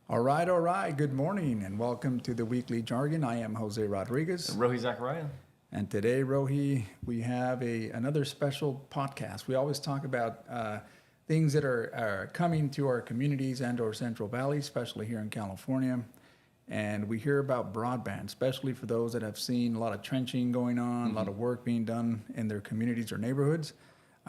All right, all right. Good morning and welcome to the Weekly Jargon. I am Jose Rodriguez. And Rohi Zachariah. And today, Rohi, we have another special podcast. We always talk about things that are coming to our communities and or Central Valley, especially here in California. And we hear about broadband, especially for those that have seen a lot of trenching going on, a lot of work being done in their communities or neighborhoods.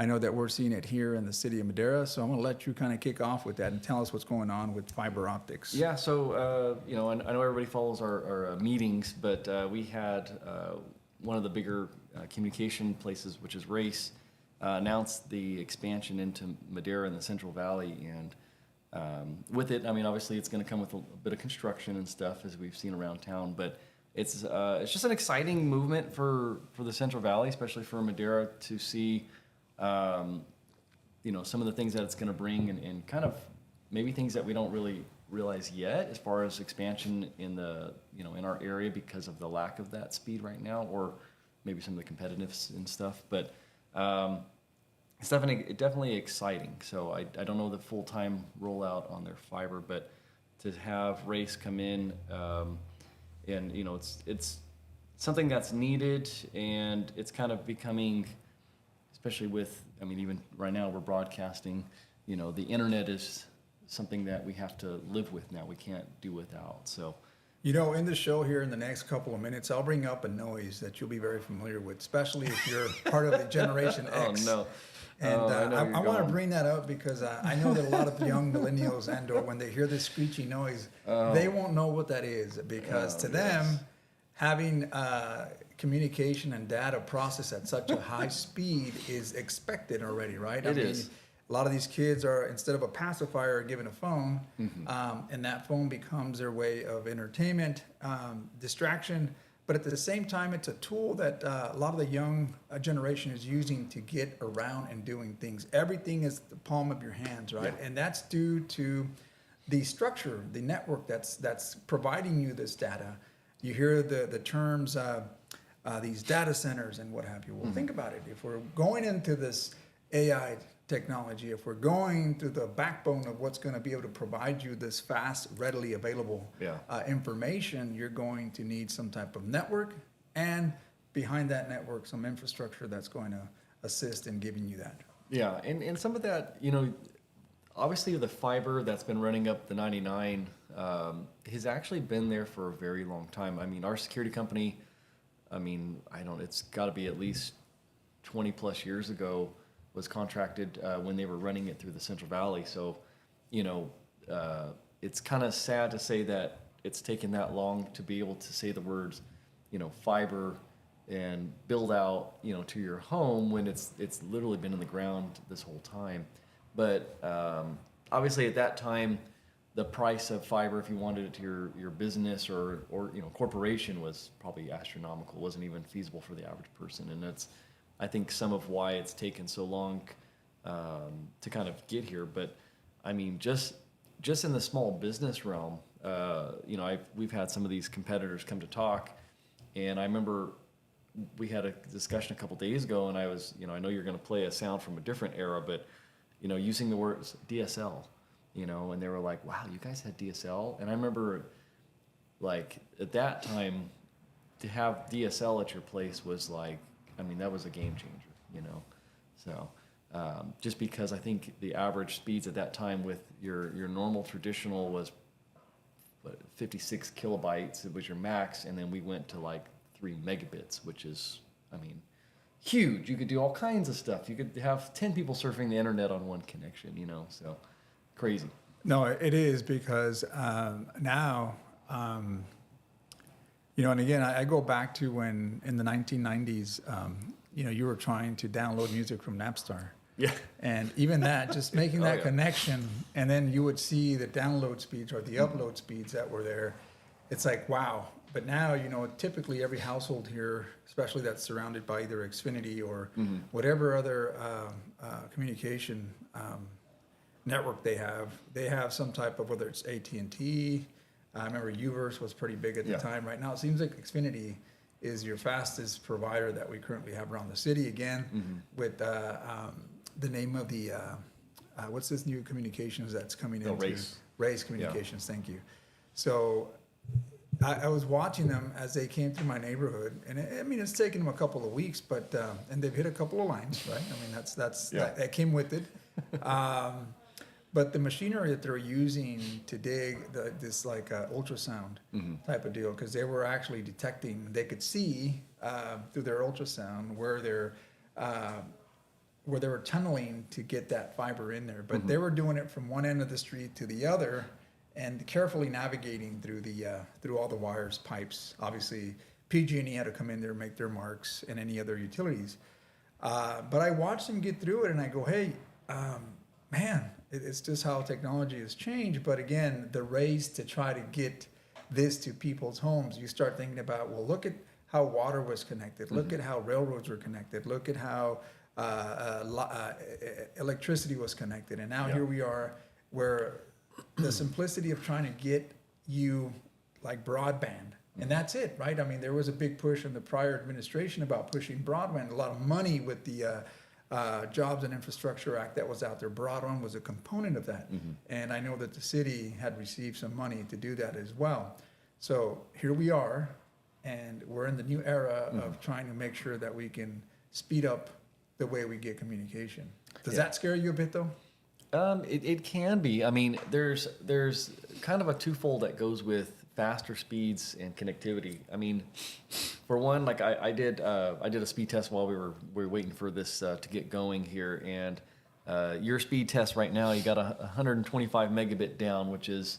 I know that we're seeing it here in the city of Madera, so I'm going to let you kind of kick off with that and tell us what's going on with fiber optics. Yeah, so, I know everybody follows our meetings, but we had one of the bigger communication places, which is Race, announced the expansion into Madera in the Central Valley. And with it, I mean, obviously it's going to come with a bit of construction and stuff, as we've seen around town, but it's just an exciting movement for the Central Valley, especially for Madera, to see some of the things that it's going to bring and kind of maybe things that we don't really realize yet as far as expansion in in our area because of the lack of that speed right now, or maybe some of the competitiveness and stuff. But it's definitely exciting. So I don't know the full-time rollout on their fiber, but to have Race come in and it's something that's needed, and it's kind of becoming, especially with, even right now we're broadcasting, the internet is something that we have to live with now. We can't do without. So, in the show here in the next couple of minutes, I'll bring up a noise that you'll be very familiar with, especially if you're part of the Generation X. Oh, no. And I want to bring that up because I know that a lot of young millennials and or when they hear this screechy noise, they won't know what that is, because to them, having communication and data processed at such a high speed is expected already, right? It is. A lot of these kids are, instead of a pacifier, given a phone, and that phone becomes their way of entertainment, distraction. But at the same time, it's a tool that a lot of the young generation is using to get around and doing things. Everything is the palm of your hands, right? Yeah. And that's due to the structure, the network that's providing you this data. You hear the terms, these data centers and what have you. Well, think about it. If we're going into this AI technology, if we're going through the backbone of what's going to be able to provide you this fast, readily available information, you're going to need some type of network, and behind that network, some infrastructure that's going to assist in giving you that. Yeah, and some of that, obviously the fiber that's been running up the 99 has actually been there for a very long time. Our security company, it's got to be at least 20 plus years ago, was contracted when they were running it through the Central Valley. So, it's kind of sad to say that it's taken that long to be able to say the words, fiber and build out, to your home, when it's literally been in the ground this whole time. But obviously at that time, the price of fiber, if you wanted it to your business or corporation, was probably astronomical. It wasn't even feasible for the average person, and that's, I think, some of why it's taken so long to kind of get here. But just in the small business realm, we've had some of these competitors come to talk, and I remember we had a discussion a couple days ago, and I was, I know you're going to play a sound from a different era, but using the words DSL. And they were like, wow, you guys had DSL? And I remember, like, at that time, to have DSL at your place was like, that was a game changer, So, just because I think the average speeds at that time with your normal traditional was 56 kilobytes, it was your max, and then we went to like 3 megabits, which is, huge. You could do all kinds of stuff. You could have 10 people surfing the internet on one connection, so crazy. No, it is, because now, and again, I go back to when in the 1990s, you were trying to download music from Napster. Yeah. And even that, just making that connection, and then you would see the download speeds or the upload speeds that were there. It's like, wow. But now, typically every household here, especially that's surrounded by either Xfinity or whatever other communication network they have some type of, whether it's AT&T. I remember Uverse was pretty big at the time. Right now, it seems like Xfinity is your fastest provider that we currently have around the city. Again, with the name of the what's this new communications that's coming into Race. Ray's Communications, thank you. So I was watching them as they came through my neighborhood, and I mean, it's taken them a couple of weeks, but and they've hit a couple of lines, right? I mean, that came with it. But the machinery that they're using to dig this like ultrasound type of deal, because they were actually detecting, they could see through their ultrasound where they were tunneling to get that fiber in there. But they were doing it from one end of the street to the other, and carefully navigating through all the wires, pipes. Obviously, PG&E had to come in there, make their marks, and any other utilities. But I watched them get through it, and I go, hey, man, it's just how technology has changed. But again, the race to try to get this to people's homes, you start thinking about, well, look at how water was connected. Look at how railroads were connected. Look at how electricity was connected. And now here we are, where the simplicity of trying to get you like broadband, and that's it, right? I mean, there was a big push in the prior administration about pushing broadband, a lot of money with the Jobs and Infrastructure Act that was out there. Broadband was a component of that. And I know that the city had received some money to do that as well. So here we are, and we're in the new era of trying to make sure that we can speed up the way we get communication. Does that scare you a bit though? It can be. I mean, there's kind of a twofold that goes with faster speeds and connectivity. I mean, for one, like I did a speed test while we were waiting for this to get going here, and your speed test right now, you got a 125 megabit down, which is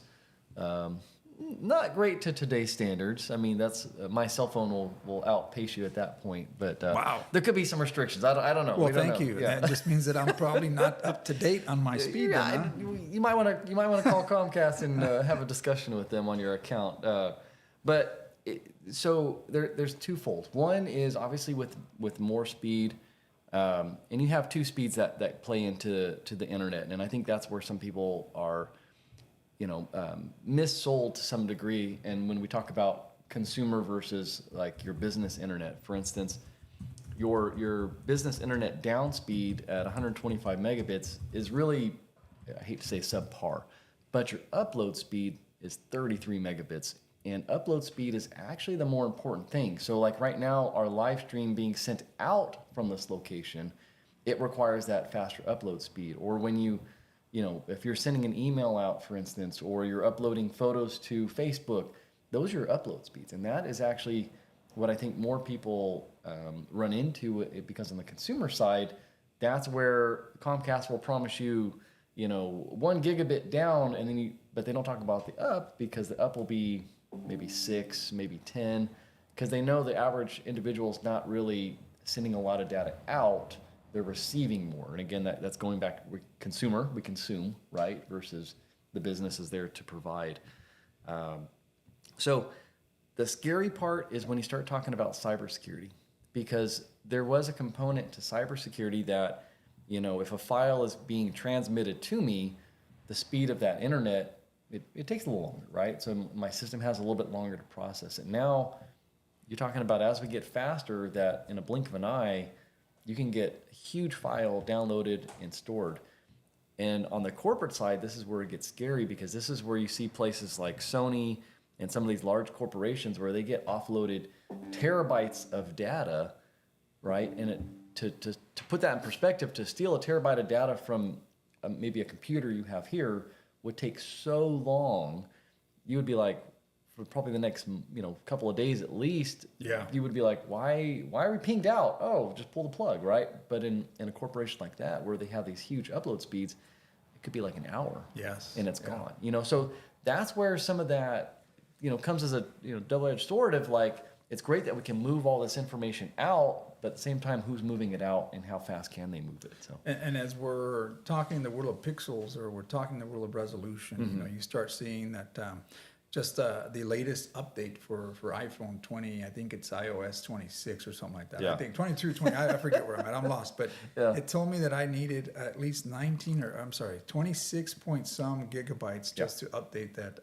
not great to today's standards. I mean, that's my cell phone will outpace you at that point. But Wow. There could be some restrictions. I don't know. Well, We don't thank know. you. Yeah. That just means that I'm probably not up to date on my speed. Yeah, then, huh? you might want to call Comcast and have a discussion with them on your account. So there's twofold. One is obviously with more speed, and you have two speeds that play into the internet, and I think that's where some people are, missold to some degree. And when we talk about consumer versus like your business internet, for instance, your business internet down speed at 125 megabits is really, I hate to say subpar, but your upload speed is 33 megabits. And upload speed is actually the more important thing. So like right now, our live stream being sent out from this location, it requires that faster upload speed. Or when if you're sending an email out, for instance, or you're uploading photos to Facebook, those are your upload speeds. And that is actually what I think more people run into, because on the consumer side, that's where Comcast will promise you, 1 gigabit down, and then but they don't talk about the up, because the up will be maybe 6, maybe 10, because they know the average individual is not really sending a lot of data out. They're receiving more. And again, that's going back to we consume, right? Versus the business is there to provide. So the scary part is when you start talking about cybersecurity, because there was a component to cybersecurity that, if a file is being transmitted to me, the speed of that internet, it takes a little longer, right? So my system has a little bit longer to process it. Now, you're talking about as we get faster, that in a blink of an eye, you can get a huge file downloaded and stored. And on the corporate side, this is where it gets scary, because this is where you see places like Sony and some of these large corporations where they get offloaded terabytes of data, right? And to put that in perspective, to steal a terabyte of data from maybe a computer you have here would take so long. You would be like, for probably the next couple of days at least, you would be like, why are we pinged out? Oh, just pull the plug, right? But in a corporation like that, where they have these huge upload speeds, it could be like an hour. Yes. And it's gone. So that's where some of that comes as a double-edged sword of like, it's great that we can move all this information out, but at the same time, who's moving it out and how fast can they move it? So, and as we're talking in the world of pixels, or we're talking in the world of resolution, you start seeing that just the latest update for iPhone 20, I think it's iOS 26 or something like that. Yeah. I think 22, 20, I forget where I'm at. I'm lost. But it told me that I needed at least 26 point some gigabytes just to update that.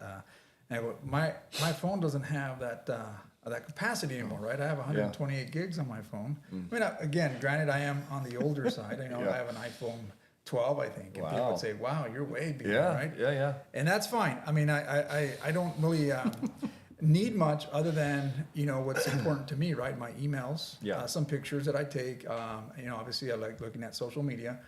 And my phone doesn't have that capacity anymore, right? I have 128 gigs on my phone. I mean, again, granted, I am on the older side. I have an iPhone 12, I think. And people Wow. would say, wow, you're way beyond, Yeah, right? yeah. And that's fine. I mean, I don't really need much other than, what's important to me, right? My emails, Yeah. some pictures that I take. Obviously I like looking at social media.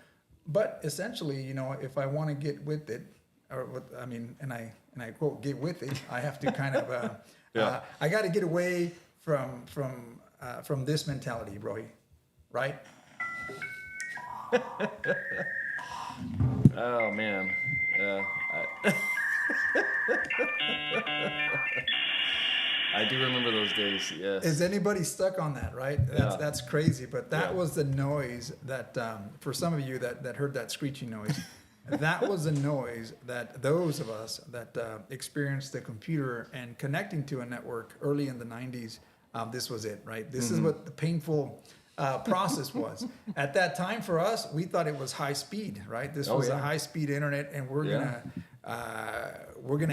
But essentially, if I want to get with it, and I quote, get with it, I have to kind of, Yeah. I got to get away from this mentality, Roy, right? Oh man, yeah. I do remember those days. Yes. Is anybody stuck on that, right? Yeah. That's crazy. But that Yeah. was the noise that, for some of you that heard that screeching noise, that was the noise that those of us that experienced the computer and connecting to a network early in the 90s, this was it, right? This is what the painful process was. At that time for us, we thought it was high speed, right? This was a high speed internet, and we're gonna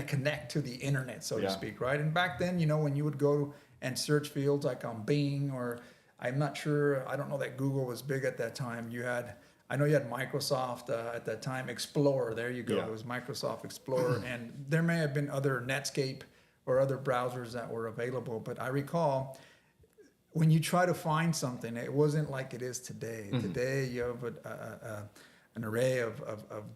connect to the internet, so to speak, right? And back then, when you would go and search fields like on Bing, or I'm not sure, I don't know that Google was big at that time. I know you had Microsoft at that time, Explorer. There you go. Yeah. It was Microsoft Explorer, and there may have been other Netscape or other browsers that were available. But I recall when you try to find something, it wasn't like it is today. Today you have an array of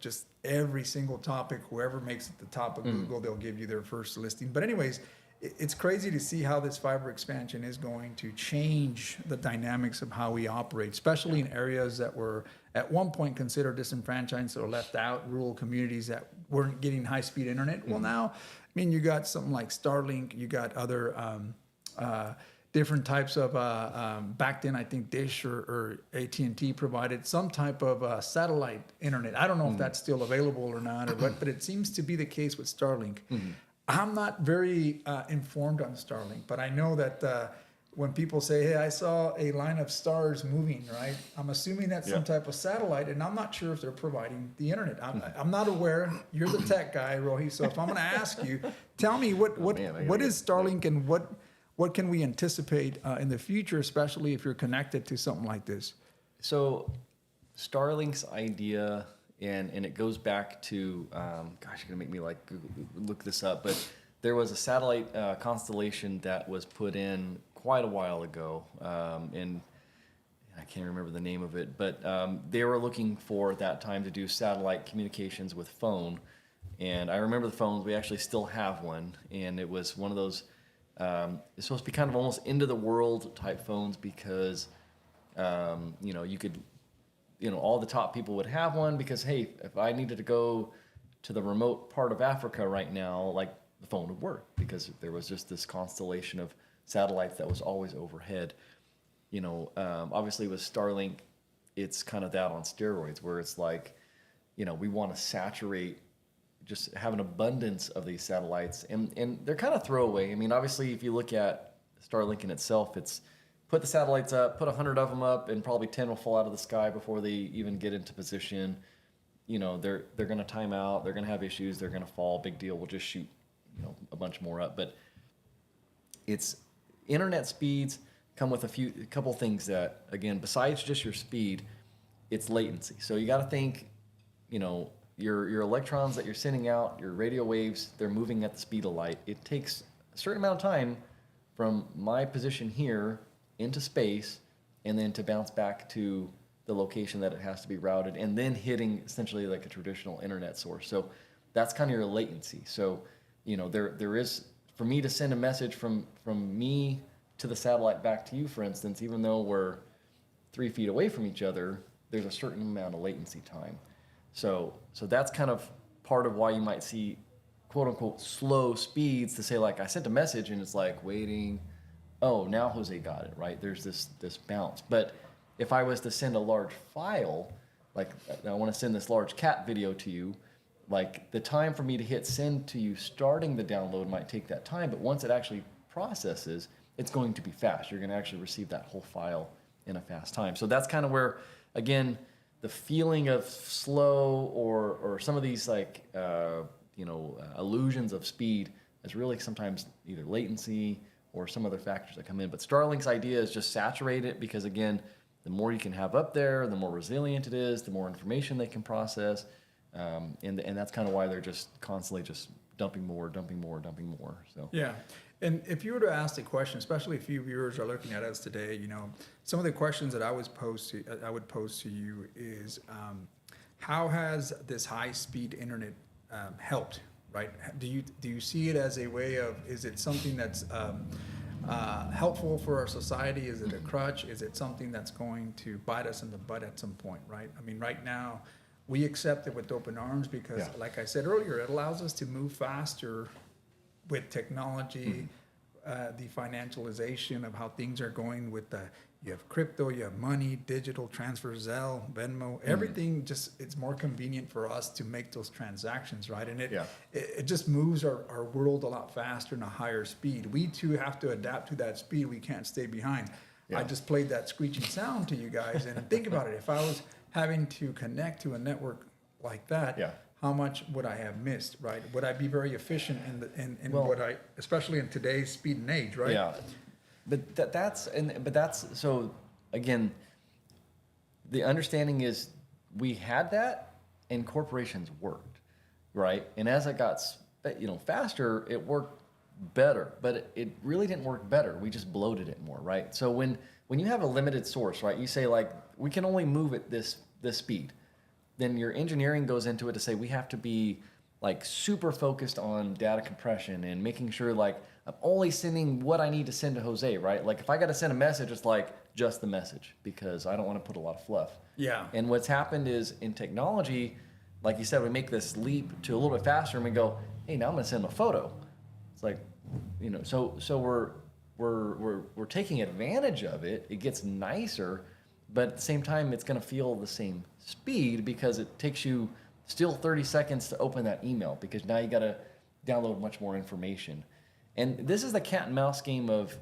just every single topic. Whoever makes it the top of Google, they'll give you their first listing. But anyways, it's crazy to see how this fiber expansion is going to change the dynamics of how we operate, especially in areas that were at one point considered disenfranchised or left out, rural communities that weren't getting high-speed internet. Well, now, you got something like Starlink, you got other different types of, back then I think Dish or AT&T provided some type of satellite internet. I don't know if that's still available or not, or what, but it seems to be the case with Starlink. I'm not very informed on Starlink, but I know that when people say, hey, I saw a line of stars moving, right? I'm assuming that's some type of satellite, and I'm not sure if they're providing the internet. I'm not aware. You're the tech guy, Rohi, so if I'm going to ask you, tell me what is Starlink, and what can we anticipate in the future, especially if you're connected to something like this? So Starlink's idea, and it goes back to, gosh, you're gonna make me like look this up, but there was a satellite constellation that was put in quite a while ago, and I can't remember the name of it, but they were looking for at that time to do satellite communications with phone. And I remember the phones, we actually still have one, and it was one of those, it's supposed to be kind of almost into the world type phones because, you could, all the top people would have one because, hey, if I needed to go to the remote part of Africa right now, like the phone would work because there was just this constellation of satellites that was always overhead. Obviously with Starlink, it's kind of that on steroids where it's like, we want to saturate, just have an abundance of these satellites, and they're kind of throwaway. Obviously if you look at Starlink in itself, it's put the satellites up, put 100 of them up, and probably 10 will fall out of the sky before they even get into position. They're going to time out, they're going to have issues, they're going to fall, big deal, we'll just shoot, a bunch more up. But it's internet speeds come with a couple things that, again, besides just your speed, it's latency. So you got to think, your electrons that you're sending out, your radio waves, they're moving at the speed of light. It takes a certain amount of time from my position here into space, and then to bounce back to the location that it has to be routed, and then hitting essentially like a traditional internet source. So that's kind of your latency. So, there is, for me to send a message from me to the satellite back to you, for instance, even though we're 3 feet away from each other, there's a certain amount of latency time. So that's kind of part of why you might see quote unquote slow speeds, to say like I sent a message and it's like waiting. Oh, now Jose got it, right? There's this bounce. But if I was to send a large file, like I want to send this large cat video to you, like the time for me to hit send to you starting the download might take that time, but once it actually processes, it's going to be fast. You're going to actually receive that whole file in a fast time. So that's kind of where, again, the feeling of slow or some of these like, illusions of speed is really sometimes either latency or some other factors that come in. But Starlink's idea is just saturate it because, again, the more you can have up there, the more resilient it is, the more information they can process. And that's kind of why they're just constantly just dumping more. So Yeah. And if you were to ask the question, especially if you viewers are looking at us today, you know, some of the questions that I would pose to you is, how has this high-speed internet helped? Right? Do you see it as a way of? Is it something that's helpful for our society? Is it a crutch? Is it something that's going to bite us in the butt at some point? Right? I mean, right now we accept it with open arms because, like I said earlier, it allows us to move faster with technology, the financialization of how things are going with you have crypto, you have money, digital transfer, Zelle, Venmo, everything it's more convenient for us to make those transactions, right? And it just moves our world a lot faster and a higher speed. We too have to adapt to that speed. We can't stay behind. I just played that screeching sound to you guys, and think about it. If I was having to connect to a network like that, how much would I have missed, right? Would I be very efficient in what especially in today's speed and age, right? Yeah, but that's so again, the understanding is we had that, and corporations worked, right? And as it got faster, it worked better, but it really didn't work better. We just bloated it more, right? So when you have a limited source, right, you say like we can only move at this speed. Then your engineering goes into it to say we have to be like super focused on data compression and making sure like I'm only sending what I need to send to Jose, right? Like if I got to send a message, it's like just the message because I don't want to put a lot of fluff. Yeah. And what's happened is in technology, like you said, we make this leap to a little bit faster and we go, hey, now I'm going to send them a photo. It's like, you know, so we're taking advantage of it. It gets nicer. But at the same time, it's going to feel the same speed because it takes you still 30 seconds to open that email because now you got to download much more information. And this is the cat and mouse game of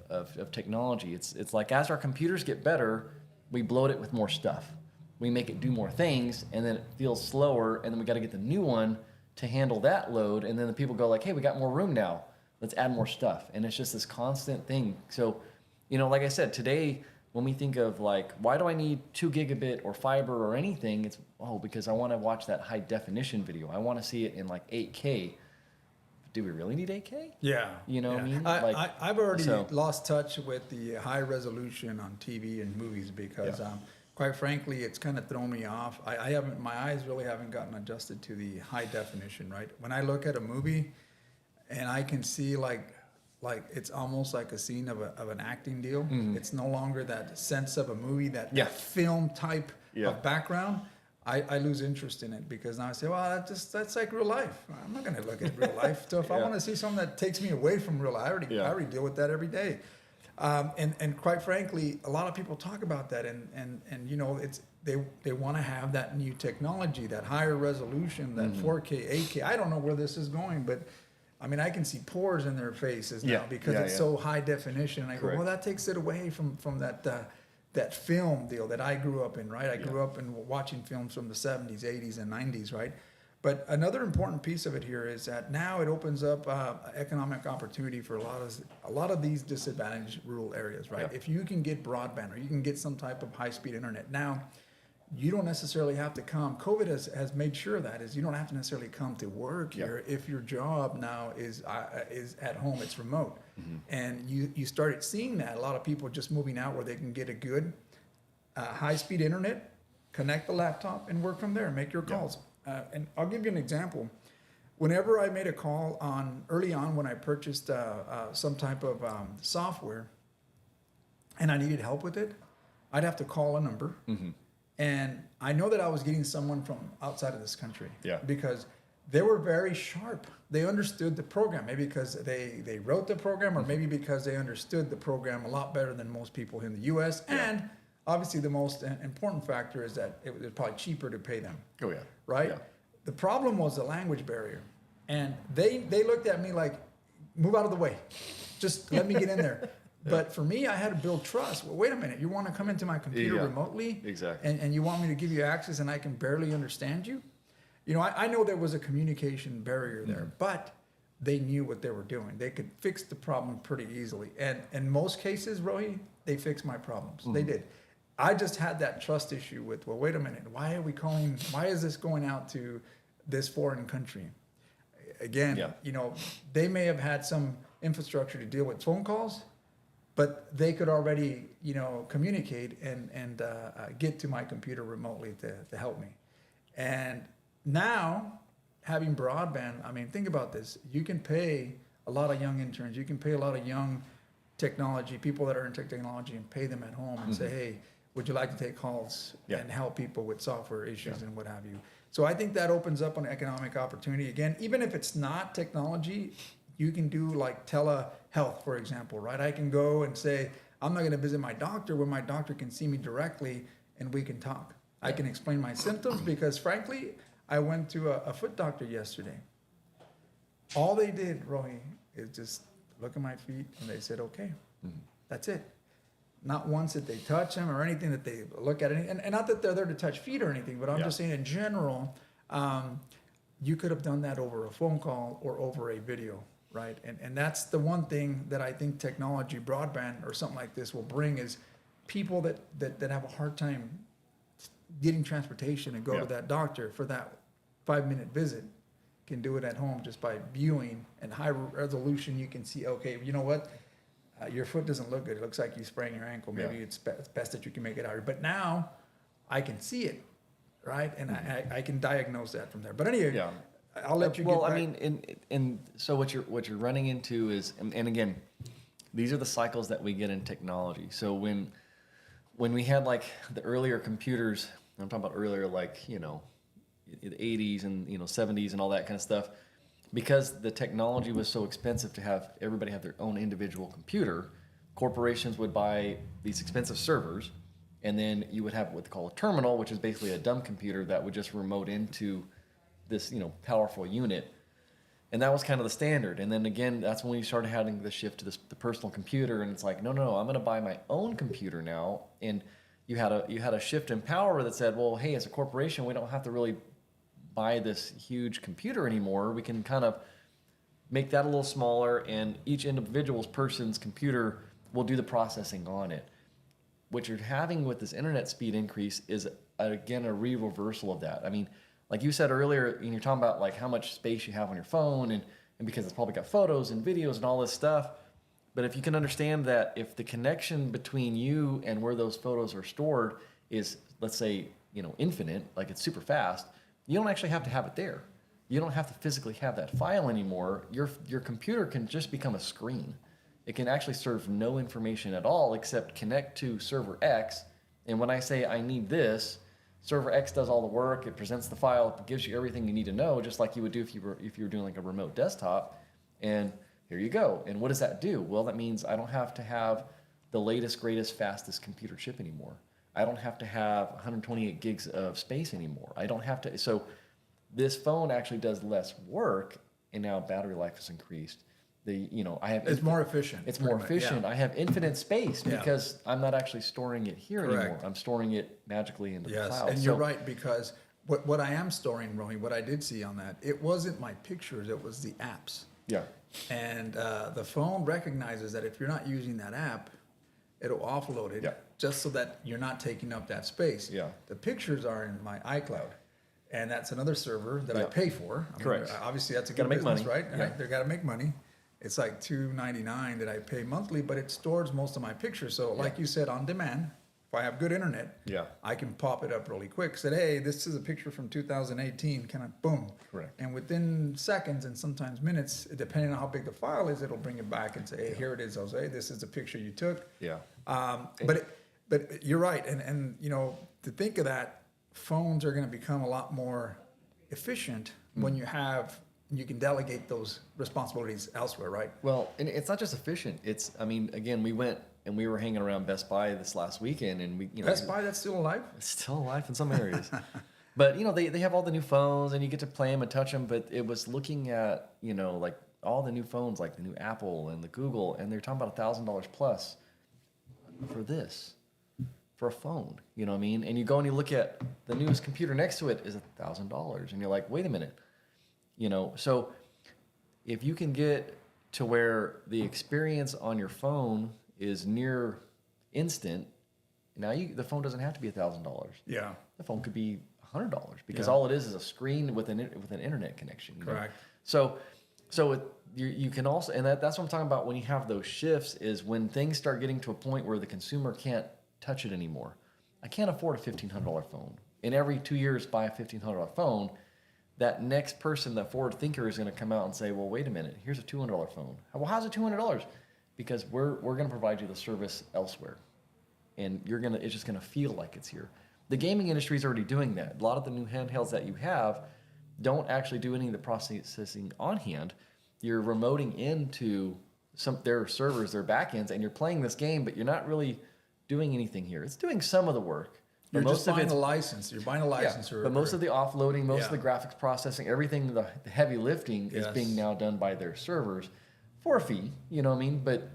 technology. It's like as our computers get better, we bloat it with more stuff. We make it do more things, and then it feels slower, and then we got to get the new one to handle that load. And then the people go like, hey, we got more room now. Let's add more stuff. And it's just this constant thing. So, you know, like I said, today, when we think of like, why do I need 2 gigabit or fiber or anything? It's, because I want to watch that high definition video. I want to see it in like 8K. Do we really need 8K? Yeah. You know what I mean? I've already lost touch with the high resolution on TV and movies because, quite frankly, it's kind of thrown me off. My eyes really haven't gotten adjusted to the high definition, right? When I look at a movie and I can see like it's almost like a scene of an acting deal. It's no longer that sense of a movie, that film type of background. I lose interest in it because now I say, well, that's like real life. I'm not going to look at real life. So if I want to see something that takes me away from real life, I already deal with that every day. And quite frankly, a lot of people talk about that, and you know, they want to have that new technology, that higher resolution, that 4K, 8K. I don't know where this is going, but I mean, I can see pores in their faces now because it's so high definition. And I go, well, that takes it away from that film deal that I grew up in, right? I grew up in watching films from the 70s, 80s, and 90s, right? But another important piece of it here is that now it opens up economic opportunity for a lot of these disadvantaged rural areas, right? If you can get broadband or you can get some type of high-speed internet now, you don't necessarily have to come. COVID has made sure that you don't have to necessarily come to work here if your job now is at home, it's remote. And you started seeing that. A lot of people just moving out where they can get a good high-speed internet, connect the laptop, and work from there, make your calls. And I'll give you an example. Whenever I made a call early on when I purchased some type of software and I needed help with it, I'd have to call a number. And I know that I was getting someone from outside of this country because they were very sharp. They understood the program, maybe because they wrote the program or maybe because they understood the program a lot better than most people in the U.S. And obviously the most important factor is that it was probably cheaper to pay them. Oh, yeah. Right? Yeah. The problem was the language barrier. And they looked at me like, move out of the way. Just let me get in there. But for me, I had to build trust. Well, wait a minute. You want to come into my computer remotely? Exactly. And you want me to give you access and I can barely understand you? You know, I know there was a communication barrier there, but they knew what they were doing. They could fix the problem pretty easily. And in most cases, Rohi, they fixed my problems. They did. I just had that trust issue with, well, wait a minute, why is this going out to this foreign country? Again, Yeah. they may have had some infrastructure to deal with phone calls, but they could already, communicate and get to my computer remotely to help me. And now, having broadband, I mean, think about this. You can pay a lot of young interns. You can pay a lot of young people that are in technology and pay them at home and say, hey, would you like to take calls and help people with software issues and what have you? So I think that opens up an economic opportunity. Again, even if it's not technology, you can do like telehealth, for example, right? I can go and say, I'm not going to visit my doctor when my doctor can see me directly and we can talk. I can explain my symptoms because frankly, I went to a foot doctor yesterday. All they did, Rohi, is just look at my feet and they said, okay, that's it. Not once did they touch them or anything that they look at it. And not that they're there to touch feet or anything, but I'm just saying in general, you could have done that over a phone call or over a video, right? And that's the one thing that I think technology, broadband or something like this will bring is people that have a hard time getting transportation and go to that doctor for that 5-minute visit can do it at home just by viewing and high resolution. You can see, okay, you know what? Your foot doesn't look good. It looks like you sprained your ankle. Maybe it's best that you can make it out here. But now I can see it, right? And I can diagnose that from there. But anyway, I'll let you get back. I mean, and so what you're running into is, and again, these are the cycles that we get in technology. So when we had like the earlier computers, I'm talking about earlier, like, the 80s and 70s and all that kind of stuff, because the technology was so expensive to have everybody have their own individual computer, corporations would buy these expensive servers, and then you would have what they call a terminal, which is basically a dumb computer that would just remote into this powerful unit. And that was kind of the standard. And then again, that's when we started having the shift to the personal computer, and it's like, no, I'm going to buy my own computer now. And you had a shift in power that said, well, hey, as a corporation, we don't have to really buy this huge computer anymore. We can kind of make that a little smaller, and each individual's person's computer will do the processing on it. What you're having with this internet speed increase is, again, a reversal of that. I mean, like you said earlier, and you're talking about like how much space you have on your phone, and because it's probably got photos and videos and all this stuff. But if you can understand that if the connection between you and where those photos are stored is, let's say, infinite, like it's super fast, you don't actually have to have it there. You don't have to physically have that file anymore. Your computer can just become a screen. It can actually serve no information at all except connect to server X. And when I say I need this, server X does all the work. It presents the file. It gives you everything you need to know, just like you would do if you were doing like a remote desktop. And here you go. And what does that do? Well, that means I don't have to have the latest, greatest, fastest computer chip anymore. I don't have to have 128 gigs of space anymore. I don't have to. So this phone actually does less work, and now battery life is increased. It's more efficient. It's more efficient. Yeah. I have infinite space because I'm not actually storing it here anymore. I'm storing it magically into the cloud. And you're right, because what I am storing, Rohi, what I did see on that, it wasn't my pictures, it was the apps. Yeah. And the phone recognizes that if you're not using that app, it'll offload it just so that you're not taking up that space. Yeah. The pictures are in my iCloud, and that's another server that I pay for. Correct. Obviously, that's a Gotta good make business, money. right? Yeah. They got to make money. It's like $2.99 that I pay monthly, but it stores most of my pictures. So, like you said, on demand, if I have good internet, I can pop it up really quick. Said, hey, this is a picture from 2018. Kind of boom. Correct. And within seconds and sometimes minutes, depending on how big the file is, it'll bring it back and say, hey, here it is, Jose. This is the picture you took. Yeah. But you're right, and to think of that, phones are going to become a lot more efficient when you can delegate those responsibilities elsewhere, right? Well, and it's not just efficient. Again, we went and we were hanging around Best Buy this last weekend, and Best Buy, that's still alive? It's still alive in some areas. But they have all the new phones, and you get to play them and touch them. But it was looking at like all the new phones, like the new Apple and the Google, and they're talking about $1,000 plus for this. For a phone, you know what I mean? And you go and you look at the newest computer next to it is $1,000, and you're like, wait a minute, So if you can get to where the experience on your phone is near instant, Now the phone doesn't have to be $1,000. Yeah. The phone could be $100 because Yeah. all it is a screen with an internet connection. You know? Correct. So you can also, and that's what I'm talking about when you have those shifts, is when things start getting to a point where the consumer can't touch it anymore. I can't afford a $1,500 phone. And every 2 years buy a $1,500 phone. That next person, that forward thinker, is going to come out and say, well, wait a minute, here's a $200 phone. Well, how's it $200? Because we're going to provide you the service elsewhere. And it's just going to feel like it's here. The gaming industry is already doing that. A lot of the new handhelds that you have don't actually do any of the processing on hand. You're remoting into their servers, their backends, and you're playing this game, but you're not really doing anything here. It's doing some of the work. You're just buying a license. You're buying a license. Yeah, but most of the offloading, most of the graphics processing, everything, the heavy lifting is being now done by their servers for a fee, you know what I mean? But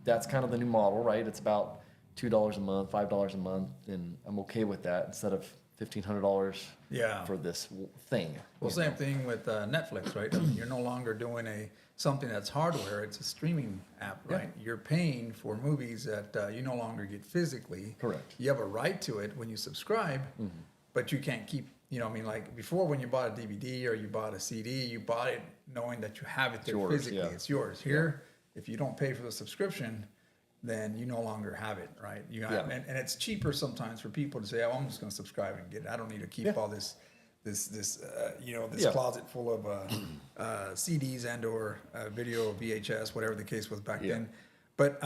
that's kind of the new model, right? It's about $2 a month, $5 a month, and I'm okay with that instead of $1,500 for this thing. Well, same thing with Netflix, right? I mean, you're no longer doing something that's hardware. It's a streaming app, right? You're paying for movies that you no longer get physically. Correct. You have a right to it when you subscribe, but you can't keep, you know, I mean, like before when you bought a DVD or you bought a CD, you bought it knowing that you have it there physically. It's yours. Here, if you don't pay for the subscription, then you no longer have it, right? You have, and it's cheaper sometimes for people to say, "Oh, I'm just going to subscribe and get it. I don't need to keep all this closet full of CDs and or video, VHS, whatever the case was back then." But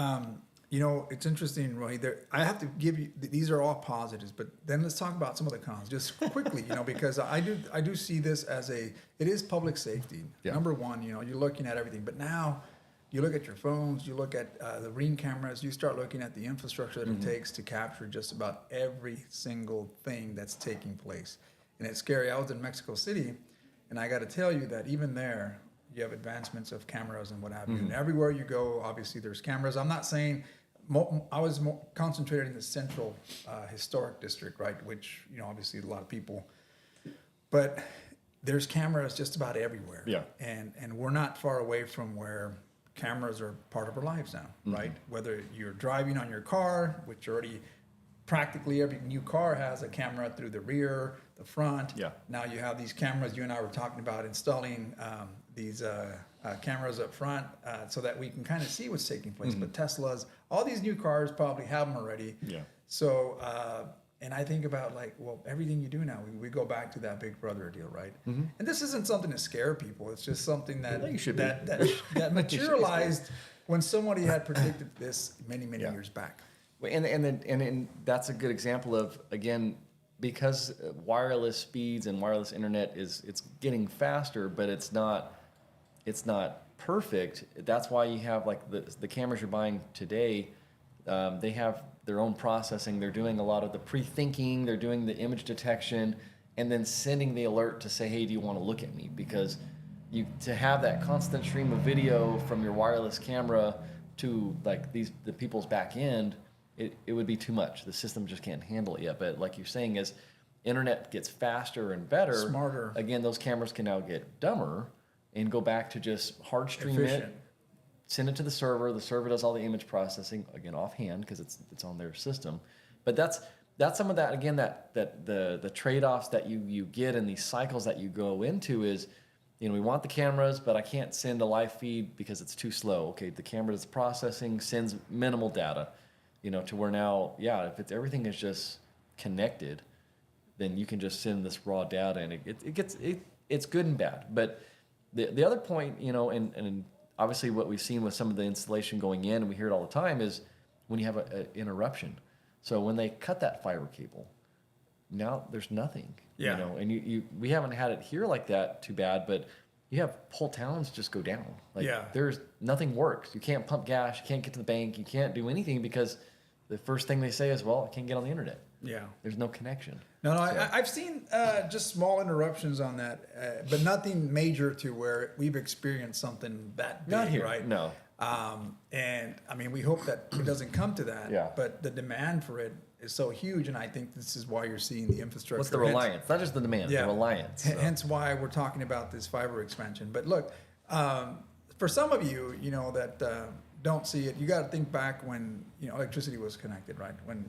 you know, it's interesting, Rohit. I have to give you, these are all positives, but then let's talk about some of the cons just quickly, you know, because I do see this as it is public safety. Number one, you know, you're looking at everything, but now you look at your phones, you look at the Ring cameras, you start looking at the infrastructure that it takes to capture just about every single thing that's taking place. And it's scary. I was in Mexico City, and I got to tell you that even there, you have advancements of cameras and what have you. And everywhere you go, obviously, there's cameras. I'm not saying, I was concentrated in the central historic district, right, which, you know, obviously a lot of people, but there's cameras just about everywhere. Yeah. And we're not far away from where cameras are part of our lives now, right? Whether you're driving on your car, which already practically every new car has a camera through the rear, the front. Yeah. Now you have these cameras. You and I were talking about installing these cameras up front so that we can kind of see what's taking place. But Teslas, all these new cars probably have them already. Yeah. So, and I think about like, well, everything you do now, we go back to that Big Brother deal, right? And this isn't something to scare people. It's just something that that materialized when somebody had predicted this many years back. And that's a good example of, again, because wireless speeds and wireless internet it's getting faster, but it's not perfect. That's why you have like the cameras you're buying today. They have their own processing. They're doing a lot of the pre-thinking. They're doing the image detection, and then sending the alert to say, "Hey, do you want to look at me?" Because to have that constant stream of video from your wireless camera to like the people's back end, it would be too much. The system just can't handle it yet. But like you're saying, as internet gets faster and better, smarter, again, those cameras can now get dumber and go back to just hard stream it. Send it to the server. The server does all the image processing, again, offhand because it's on their system. But that's some of that, again, that the trade-offs that you get and these cycles that you go into is, you know, we want the cameras, but I can't send a live feed because it's too slow. Okay, the camera that's processing sends minimal data, you know, to where now, if everything is just connected, then you can just send this raw data, and it's good and bad. But the other point, you know, and obviously what we've seen with some of the installation going in, and we hear it all the time, is when you have an interruption. So when they cut that fiber cable, now there's nothing. You know, and we haven't had it here like that too bad, but you have whole towns just go down. Like there's nothing works. You can't pump gas, you can't get to the bank, you can't do anything because the first thing they say is, well, I can't get on the internet. Yeah. There's no connection. No, I've seen just small interruptions on that, but nothing major to where we've experienced something that big, Not here, right? No. And I mean, we hope that it doesn't come to that, but the demand for it is so huge, and I think this is why you're seeing the infrastructure. What's the reliance? Not just the demand, the reliance. Hence why we're talking about this fiber expansion. But look, for some of you, you know, that don't see it, you got to think back when, you know, electricity was connected, right? When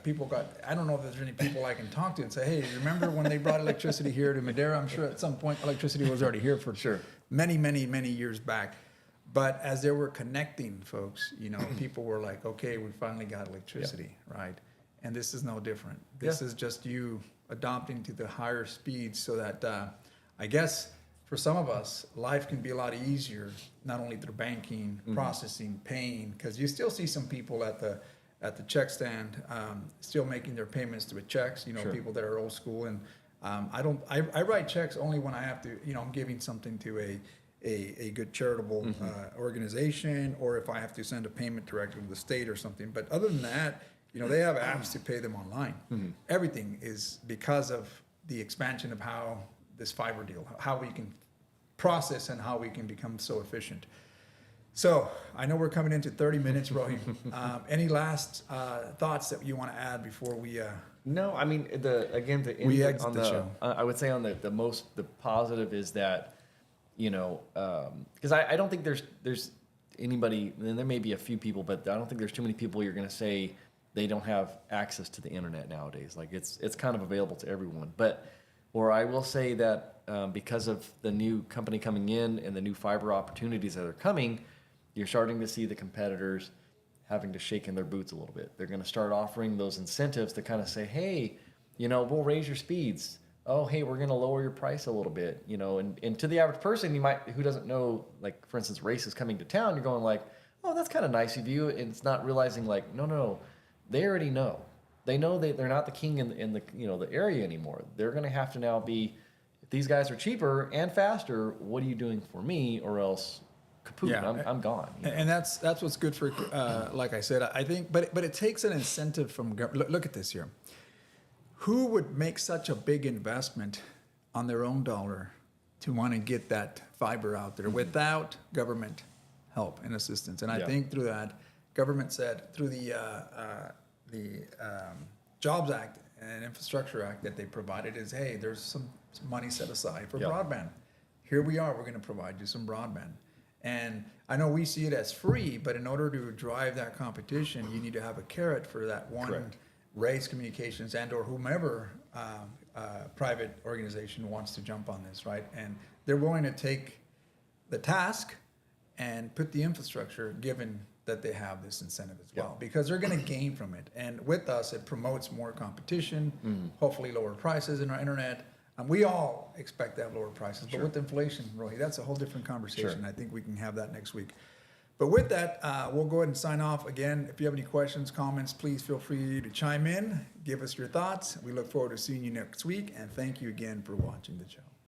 people got, I don't know if there's any people I can talk to and say, hey, remember when they brought electricity here to Madera? I'm sure at some point electricity was already here for Sure. many, many, many years back. But as they were connecting folks, you know, people were like, okay, we finally got electricity, right? And this is no different. This is just you adopting to the higher speeds so that, I guess, for some of us, life can be a lot easier, not only through banking, processing, paying, because you still see some people at the check stand still making their payments through checks, you know, people that are old school. And I write checks only when I have to, you know, I'm giving something to a good charitable organization, or if I have to send a payment directly to the state or something. But other than that, you know, they have apps to pay them online. Everything is because of the expansion of how this fiber deal, how we can process and how we can become so efficient. So I know we're coming into 30 minutes, Rohi. Any last thoughts that you want to add before we? No, I mean We exit the show. I would say on the positive is that, you know, because I don't think there's anybody, and there may be a few people, but I don't think there's too many people you're going to say they don't have access to the internet nowadays. Like it's kind of available to everyone. But or I will say that because of the new company coming in and the new fiber opportunities that are coming, you're starting to see the competitors having to shake in their boots a little bit. They're going to start offering those incentives to kind of say, hey, you know, we'll raise your speeds. Oh, hey, we're going to lower your price a little bit, you know, and to the average person, who doesn't know, like, for instance, race is coming to town, you're going like, oh, that's kind of nice of you. And it's not realizing like, no, they already know. They know they're not the king in the you know, the area anymore. They're going to have to now be, if these guys are cheaper and faster, what are you doing for me, or else kaput, I'm gone. You know? And that's what's good for, like I said, I think, but it takes an incentive from government. Look at this here. Who would make such a big investment on their own dollar to want to get that fiber out there without government help and assistance? And I think through that, government said through the Jobs Act and Infrastructure Act that they provided is, hey, there's some money set aside for broadband. Here we are, we're going to provide you some broadband. And I know we see it as free, but in order to drive that competition, you need to have a carrot for that one. Raise Communications and or whomever private organization wants to jump on this, right? And they're willing to take the task and put the infrastructure, given that they have this incentive as well, because they're going to gain from it. And with us, it promotes more competition, hopefully lower prices in our internet. We all expect to have lower prices, but with inflation, Rohi, that's a whole different conversation. I think we can have that next week. But with that, we'll go ahead and sign off. Again, if you have any questions, comments, please feel free to chime in, give us your thoughts. We look forward to seeing you next week, and thank you again for watching the show.